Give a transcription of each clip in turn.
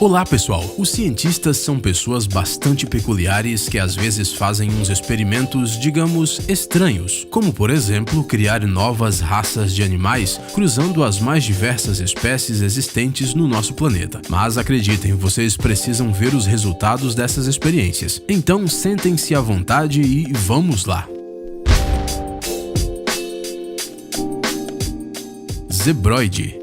Olá pessoal, os cientistas são pessoas bastante peculiares que às vezes fazem uns experimentos, digamos, estranhos, como por exemplo criar novas raças de animais cruzando as mais diversas espécies existentes no nosso planeta. Mas acreditem, vocês precisam ver os resultados dessas experiências. Então sentem-se à vontade e vamos lá! Zebroide.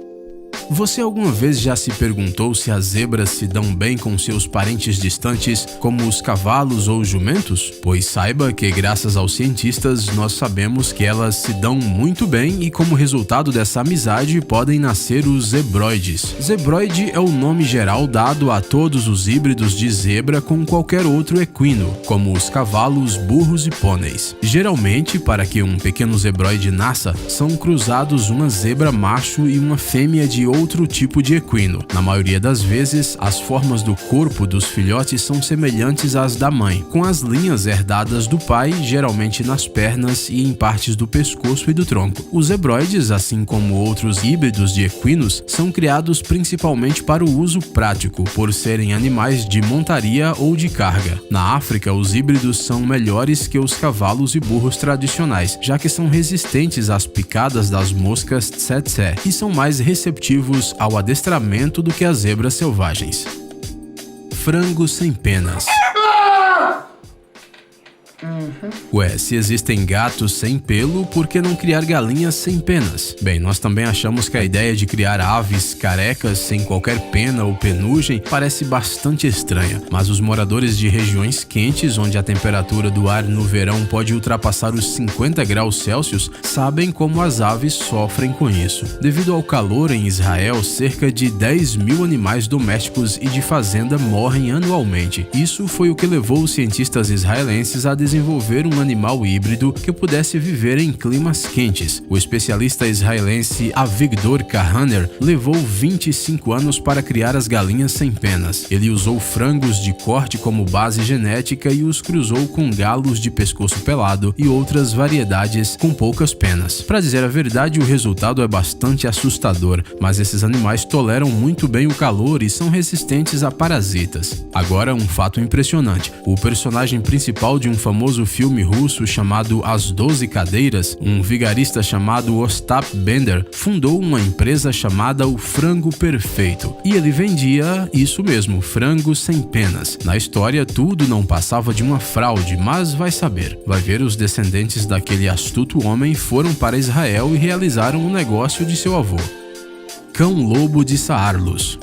Você alguma vez já se perguntou se as zebras se dão bem com seus parentes distantes, como os cavalos ou jumentos? Pois saiba que, graças aos cientistas, nós sabemos que elas se dão muito bem e, como resultado dessa amizade, podem nascer os zebroides. Zebroide é o nome geral dado a todos os híbridos de zebra com qualquer outro equino, como os cavalos, burros e pôneis. Geralmente, para que um pequeno zebroide nasça, são cruzados uma zebra macho e uma fêmea de outro tipo de equino. Na maioria das vezes, as formas do corpo dos filhotes são semelhantes às da mãe, com as linhas herdadas do pai, geralmente nas pernas e em partes do pescoço e do tronco. Os zebroides, assim como outros híbridos de equinos, são criados principalmente para o uso prático, por serem animais de montaria ou de carga. Na África, os híbridos são melhores que os cavalos e burros tradicionais, já que são resistentes às picadas das moscas tsetse e são mais receptivos ao adestramento do que as zebras selvagens. Frango sem penas. Ué, se existem gatos sem pelo, por que não criar galinhas sem penas? Bem, nós também achamos que a ideia de criar aves carecas sem qualquer pena ou penugem parece bastante estranha, mas os moradores de regiões quentes, onde a temperatura do ar no verão pode ultrapassar os 50 graus Celsius, sabem como as aves sofrem com isso. Devido ao calor em Israel, cerca de 10 mil animais domésticos e de fazenda morrem anualmente. Isso foi o que levou os cientistas israelenses a desenvolver um animal híbrido que pudesse viver em climas quentes. O especialista israelense Avigdor Kahaner levou 25 anos para criar as galinhas sem penas. Ele usou frangos de corte como base genética e os cruzou com galos de pescoço pelado e outras variedades com poucas penas. Para dizer a verdade, o resultado é bastante assustador, mas esses animais toleram muito bem o calor e são resistentes a parasitas. Agora, um fato impressionante: o personagem principal de um famoso filme russo chamado As 12 Cadeiras, um vigarista chamado Ostap Bender, fundou uma empresa chamada O Frango Perfeito. E ele vendia isso mesmo, frango sem penas. Na história, tudo não passava de uma fraude, mas vai saber. Vai ver, os descendentes daquele astuto homem foram para Israel e realizaram o negócio de seu avô. Cão-lobo de Saarlus.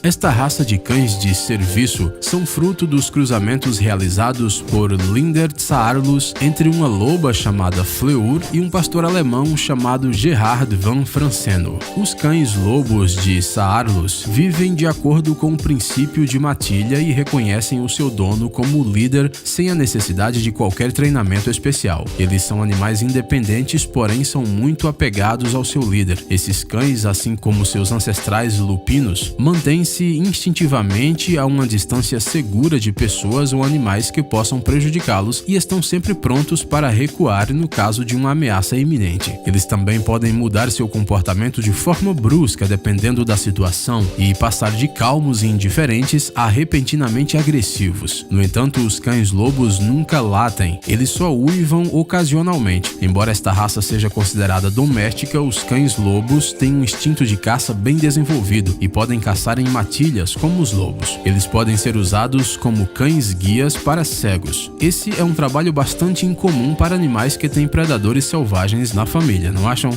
Esta raça de cães de serviço são fruto dos cruzamentos realizados por Lindert Saarlus entre uma loba chamada Fleur e um pastor alemão chamado Gerhard van Franseno. Os cães-lobos de Saarlus vivem de acordo com o princípio de matilha e reconhecem o seu dono como líder sem a necessidade de qualquer treinamento especial. Eles são animais independentes, porém são muito apegados ao seu líder. Esses cães, assim como seus ancestrais lupinos, mantêm-se instintivamente a uma distância segura de pessoas ou animais que possam prejudicá-los e estão sempre prontos para recuar no caso de uma ameaça iminente. Eles também podem mudar seu comportamento de forma brusca dependendo da situação e passar de calmos e indiferentes a repentinamente agressivos. No entanto, os cães-lobos nunca latem, eles só uivam ocasionalmente. Embora esta raça seja considerada doméstica, os cães-lobos têm um instinto de caça bem desenvolvido e podem caçar em matilhas como os lobos. Eles podem ser usados como cães-guias para cegos. Esse é um trabalho bastante incomum para animais que têm predadores selvagens na família, não acham?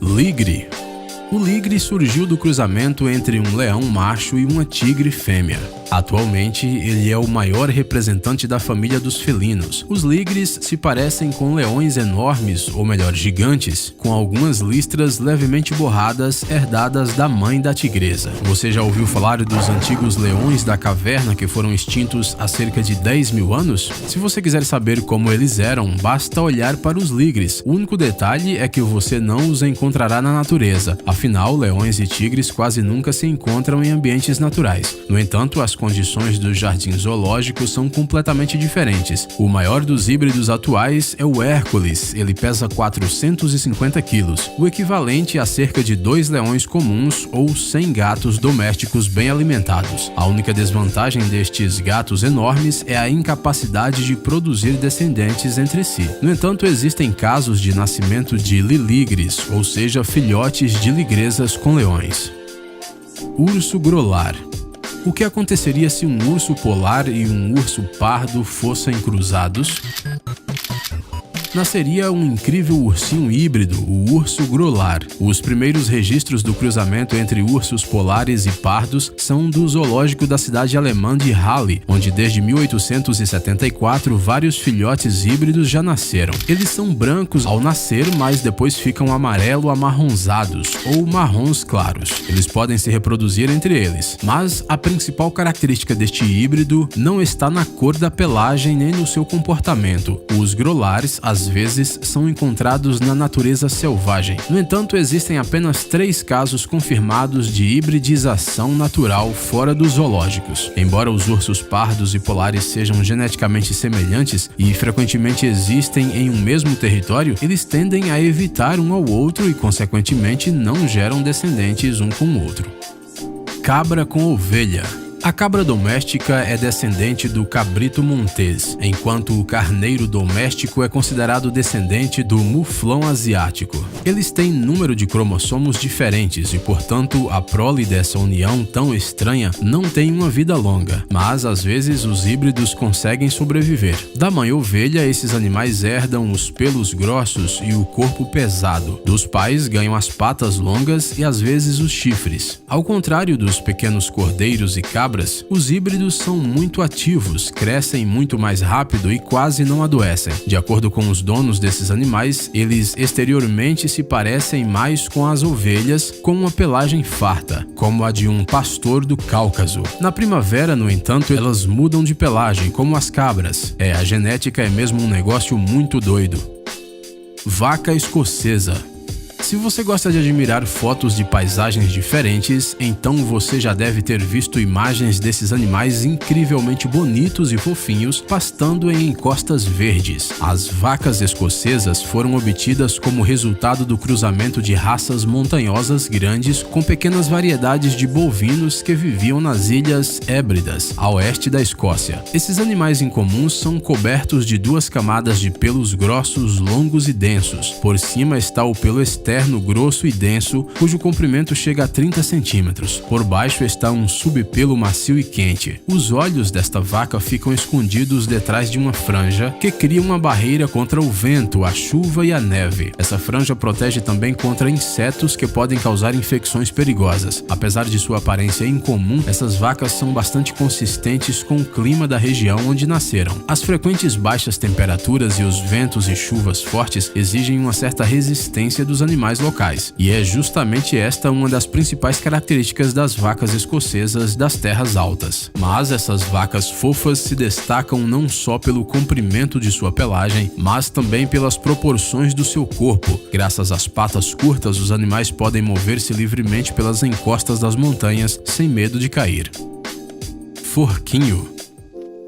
Ligre. O ligre surgiu do cruzamento entre um leão macho e uma tigre fêmea. Atualmente, ele é o maior representante da família dos felinos. Os ligres se parecem com leões enormes, ou melhor, gigantes, com algumas listras levemente borradas herdadas da mãe da tigresa. Você já ouviu falar dos antigos leões da caverna que foram extintos há cerca de 10 mil anos? Se você quiser saber como eles eram, basta olhar para os ligres. O único detalhe é que você não os encontrará na natureza. Afinal, leões e tigres quase nunca se encontram em ambientes naturais. No entanto, as condições dos jardins zoológicos são completamente diferentes. O maior dos híbridos atuais é o Hércules. Ele pesa 450 quilos, o equivalente a cerca de 2 leões comuns ou 100 gatos domésticos bem alimentados. A única desvantagem destes gatos enormes é a incapacidade de produzir descendentes entre si. No entanto, existem casos de nascimento de liligres, ou seja, filhotes de ligresas com leões. Urso grolar. O que aconteceria se um urso polar e um urso pardo fossem cruzados? Nasceria um incrível ursinho híbrido, o urso grolar. Os primeiros registros do cruzamento entre ursos polares e pardos são do zoológico da cidade alemã de Halle, onde desde 1874 vários filhotes híbridos já nasceram. Eles são brancos ao nascer, mas depois ficam amarelo-amarronzados ou marrons claros. Eles podem se reproduzir entre eles, mas a principal característica deste híbrido não está na cor da pelagem nem no seu comportamento. Os grolares, às vezes, são encontrados na natureza selvagem. No entanto, existem apenas 3 casos confirmados de hibridização natural fora dos zoológicos. Embora os ursos pardos e polares sejam geneticamente semelhantes e frequentemente existem em um mesmo território, eles tendem a evitar um ao outro e, consequentemente, não geram descendentes um com o outro. Cabra com ovelha. A cabra doméstica é descendente do cabrito montés, enquanto o carneiro doméstico é considerado descendente do muflão asiático. Eles têm número de cromossomos diferentes e, portanto, a prole dessa união tão estranha não tem uma vida longa, mas às vezes os híbridos conseguem sobreviver. Da mãe ovelha, esses animais herdam os pelos grossos e o corpo pesado. Dos pais ganham as patas longas e às vezes os chifres. Ao contrário dos pequenos cordeiros e cabras, os híbridos são muito ativos, crescem muito mais rápido e quase não adoecem. De acordo com os donos desses animais, eles exteriormente se parecem mais com as ovelhas, com uma pelagem farta, como a de um pastor do Cáucaso. Na primavera, no entanto, elas mudam de pelagem, como as cabras. A genética é mesmo um negócio muito doido. Vaca escocesa. Se você gosta de admirar fotos de paisagens diferentes, então você já deve ter visto imagens desses animais incrivelmente bonitos e fofinhos pastando em encostas verdes. As vacas escocesas foram obtidas como resultado do cruzamento de raças montanhosas grandes com pequenas variedades de bovinos que viviam nas Ilhas Hébridas, a oeste da Escócia. Esses animais incomuns são cobertos de 2 camadas de pelos grossos, longos e densos. Por cima está o pelo externo grosso e denso, cujo comprimento chega a 30 centímetros. Por baixo está um subpelo macio e quente. Os olhos desta vaca ficam escondidos detrás de uma franja que cria uma barreira contra o vento, a chuva e a neve. Essa franja protege também contra insetos que podem causar infecções perigosas. Apesar de sua aparência incomum, essas vacas são bastante consistentes com o clima da região onde nasceram. As frequentes baixas temperaturas e os ventos e chuvas fortes exigem uma certa resistência dos animais locais, e é justamente esta uma das principais características das vacas escocesas das terras altas. Mas essas vacas fofas se destacam não só pelo comprimento de sua pelagem, mas também pelas proporções do seu corpo. Graças às patas curtas, os animais podem mover-se livremente pelas encostas das montanhas sem medo de cair. Forquinho.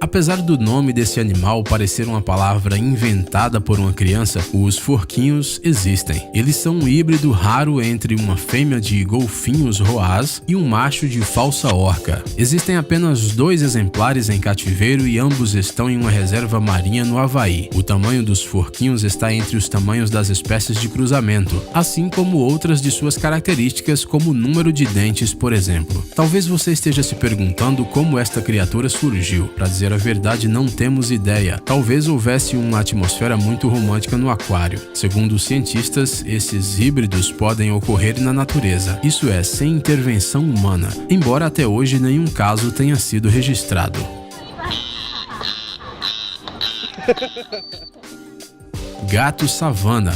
Apesar do nome desse animal parecer uma palavra inventada por uma criança, os forquinhos existem. Eles são um híbrido raro entre uma fêmea de golfinhos roaz e um macho de falsa orca. Existem apenas 2 exemplares em cativeiro e ambos estão em uma reserva marinha no Havaí. O tamanho dos forquinhos está entre os tamanhos das espécies de cruzamento, assim como outras de suas características, como o número de dentes, por exemplo. Talvez você esteja se perguntando como esta criatura surgiu. Para dizer a verdade, não temos ideia. Talvez houvesse uma atmosfera muito romântica no aquário. Segundo os cientistas, esses híbridos podem ocorrer na natureza, isso é, sem intervenção humana, embora até hoje nenhum caso tenha sido registrado. Gato savana.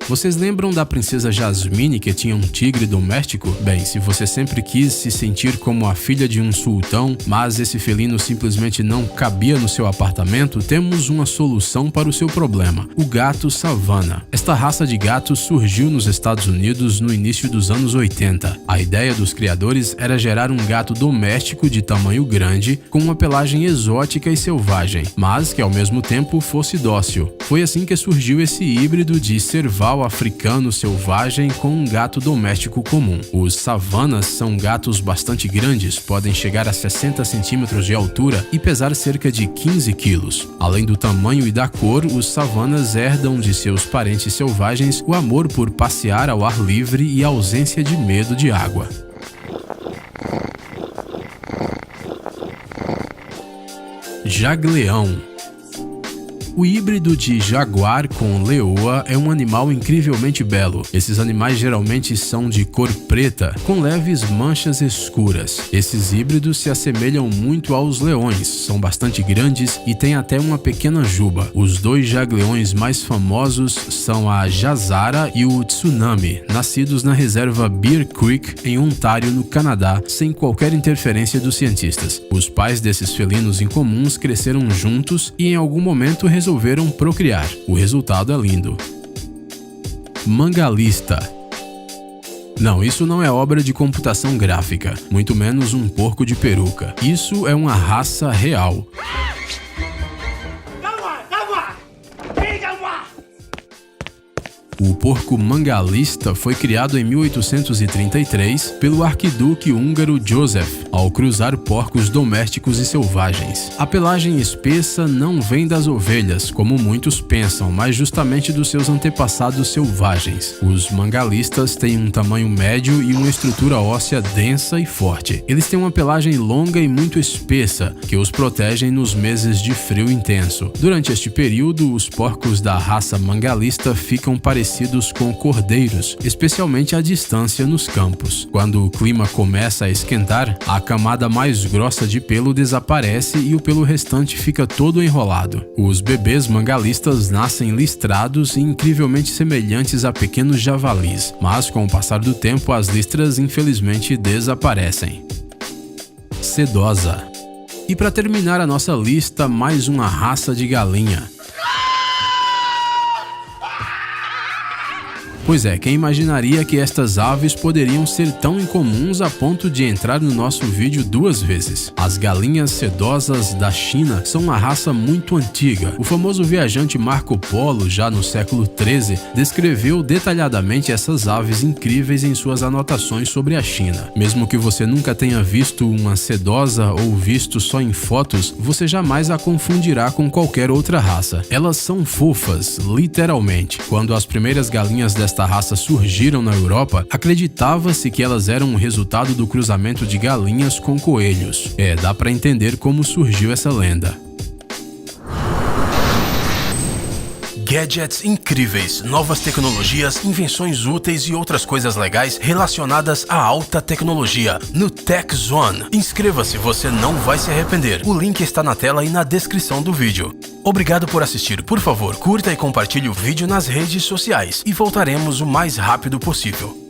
Vocês lembram da princesa Jasmine que tinha um tigre doméstico? Bem, se você sempre quis se sentir como a filha de um sultão, mas esse felino simplesmente não cabia no seu apartamento, temos uma solução para o seu problema: o gato Savannah. Esta raça de gatos surgiu nos Estados Unidos no início dos anos 80. A ideia dos criadores era gerar um gato doméstico de tamanho grande, com uma pelagem exótica e selvagem, mas que ao mesmo tempo fosse dócil. Foi assim que surgiu esse híbrido de serval africano selvagem com um gato doméstico comum. Os Savannahs são gatos bastante grandes, podem chegar a 60 centímetros de altura e pesar cerca de 15 quilos. Além do tamanho e da cor, os Savannahs herdam de seus parentes selvagens o amor por passear ao ar livre e a ausência de medo de água. Jagleão. O híbrido de jaguar com leoa é um animal incrivelmente belo. Esses animais geralmente são de cor preta, com leves manchas escuras. Esses híbridos se assemelham muito aos leões, são bastante grandes e têm até uma pequena juba. Os dois jagleões mais famosos são a Jazara e o Tsunami, nascidos na reserva Bear Creek, em Ontário, no Canadá, sem qualquer interferência dos cientistas. Os pais desses felinos incomuns cresceram juntos e em algum momento resolveram procriar. O resultado é lindo. Mangalista. Não, isso não é obra de computação gráfica, muito menos um porco de peruca. Isso é uma raça real. O porco mangalista foi criado em 1833 pelo arquiduque húngaro József, ao cruzar porcos domésticos e selvagens. A pelagem espessa não vem das ovelhas, como muitos pensam, mas justamente dos seus antepassados selvagens. Os mangalistas têm um tamanho médio e uma estrutura óssea densa e forte. Eles têm uma pelagem longa e muito espessa, que os protegem nos meses de frio intenso. Durante este período, os porcos da raça mangalista ficam parecidos com cordeiros, especialmente à distância nos campos. Quando o clima começa a esquentar, a camada mais grossa de pelo desaparece e o pelo restante fica todo enrolado. Os bebês mangalistas nascem listrados e incrivelmente semelhantes a pequenos javalis, mas com o passar do tempo as listras infelizmente desaparecem. Sedosa. E para terminar a nossa lista, mais uma raça de galinha. Pois é, quem imaginaria que estas aves poderiam ser tão incomuns a ponto de entrar no nosso vídeo 2 vezes? As galinhas sedosas da China são uma raça muito antiga. O famoso viajante Marco Polo, já no século XIII, descreveu detalhadamente essas aves incríveis em suas anotações sobre a China. Mesmo que você nunca tenha visto uma sedosa ou visto só em fotos, você jamais a confundirá com qualquer outra raça. Elas são fofas, literalmente. Quando as primeiras galinhas desta raça surgiram na Europa, acreditava-se que elas eram o resultado do cruzamento de galinhas com coelhos. Dá pra entender como surgiu essa lenda. Gadgets incríveis, novas tecnologias, invenções úteis e outras coisas legais relacionadas à alta tecnologia no Tech Zone. Inscreva-se, você não vai se arrepender. O link está na tela e na descrição do vídeo. Obrigado por assistir. Por favor, curta e compartilhe o vídeo nas redes sociais e voltaremos o mais rápido possível.